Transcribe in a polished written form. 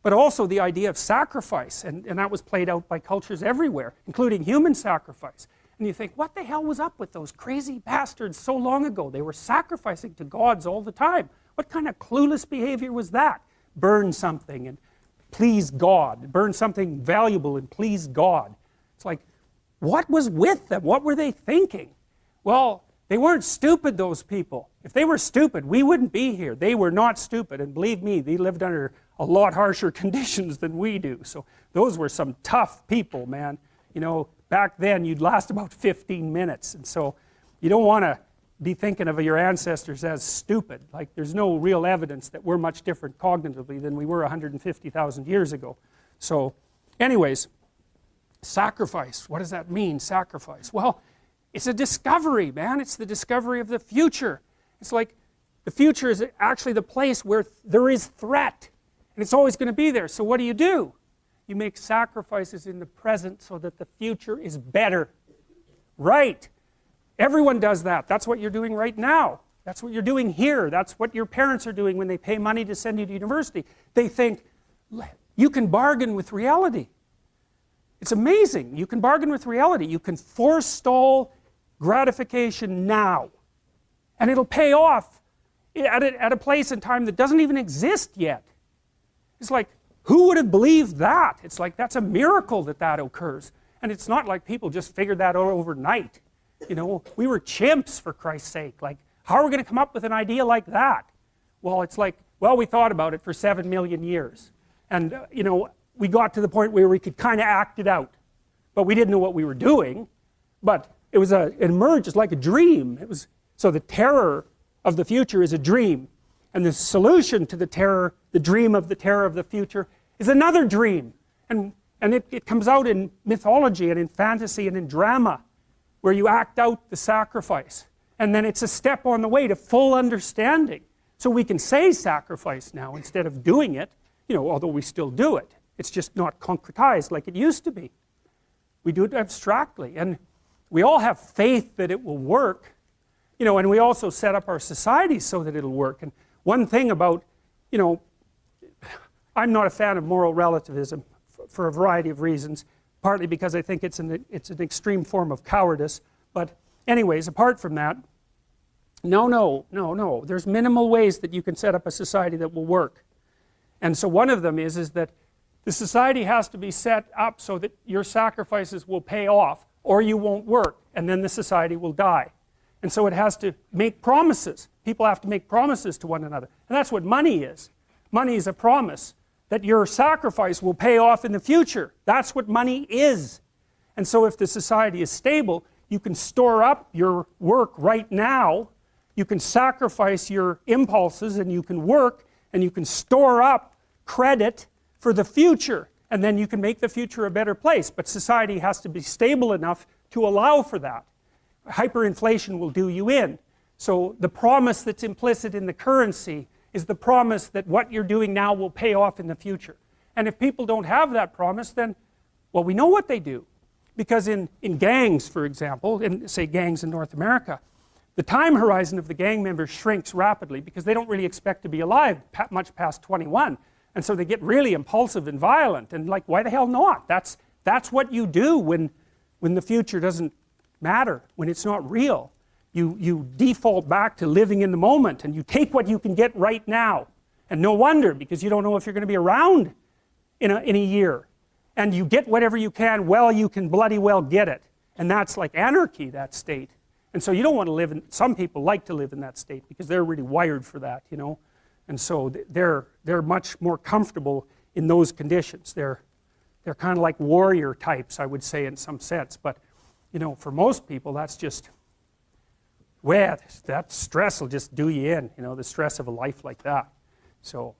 but also the idea of sacrifice, and that was played out by cultures everywhere, including human sacrifice. And you think, what the hell was up with those crazy bastards so long ago? They were sacrificing to gods all the time. What kind of clueless behavior was that? Burn something and please God. Burn something valuable and please God. It's like, what was with them? What were they thinking? Well, they weren't stupid, those people. If they were stupid, we wouldn't be here. They were not stupid, and believe me, they lived under a lot harsher conditions than we do. So those were some tough people, man. You know, back then you'd last about 15 minutes, and so you don't want to be thinking of your ancestors as stupid. Like, there's no real evidence that we're much different cognitively than we were 150,000 years ago. So anyways, sacrifice. What does that mean, sacrifice? Well, it's a discovery, man. It's the discovery of the future. It's like the future is actually the place where there is threat, and it's always going to be there. So what do? You make sacrifices in the present so that the future is better. Right. Everyone does that. That's what you're doing right now. That's what you're doing here. That's what your parents are doing when they pay money to send you to university. They think, you can bargain with reality. It's amazing. You can bargain with reality. You can forestall gratification now, and it'll pay off at a place and time that doesn't even exist yet. It's like, who would have believed that? It's like, that's a miracle that that occurs. And it's not like people just figured that out overnight. You know, we were chimps, for Christ's sake. Like, how are we going to come up with an idea like that? Well, it's like, well, we thought about it for 7 million years. And, you know, we got to the point where we could kind of act it out. But we didn't know what we were doing. But it was it emerged as like a dream. It was, so the terror of the future is a dream. And the solution to the terror, the dream of the terror of the future, is another dream. And it comes out in mythology and in fantasy and in drama, where you act out the sacrifice. And then it's a step on the way to full understanding. So we can say sacrifice now instead of doing it, you know, although we still do it. It's just not concretized like it used to be. We do it abstractly. And we all have faith that it will work, you know, and we also set up our societies so that it'll work. And one thing about, you know, I'm not a fan of moral relativism for a variety of reasons, partly because I think it's an extreme form of cowardice. But anyways, apart from that, no. There's minimal ways that you can set up a society that will work. And so one of them is that the society has to be set up so that your sacrifices will pay off, or you won't work, and then the society will die. And so it has to make promises. People have to make promises to one another. And that's what money is. Money is a promise that your sacrifice will pay off in the future. That's what money is. And so if the society is stable, you can store up your work right now. You can sacrifice your impulses, and you can work, and you can store up credit for the future. And then you can make the future a better place. But society has to be stable enough to allow for that. Hyperinflation will do you in. So the promise that's implicit in the currency is the promise that what you're doing now will pay off in the future. And if people don't have that promise, then, well, we know what they do. Because in gangs, for example, in, say, gangs in North America, the time horizon of the gang members shrinks rapidly because they don't really expect to be alive much past 21. And so they get really impulsive and violent, and like, why the hell not? That's what you do when the future doesn't matter, when it's not real. You default back to living in the moment, and you take what you can get right now. And no wonder, because you don't know if you're going to be around in a year. And you get whatever you can while you can bloody well get it. And that's like anarchy, that state. And so you don't want to live in, some people like to live in that state because they're really wired for that, you know. And so they're much more comfortable in those conditions. They're kind of like warrior types, I would say, in some sense. But, you know, for most people, that's just, well, that stress will just do you in, you know, the stress of a life like that. So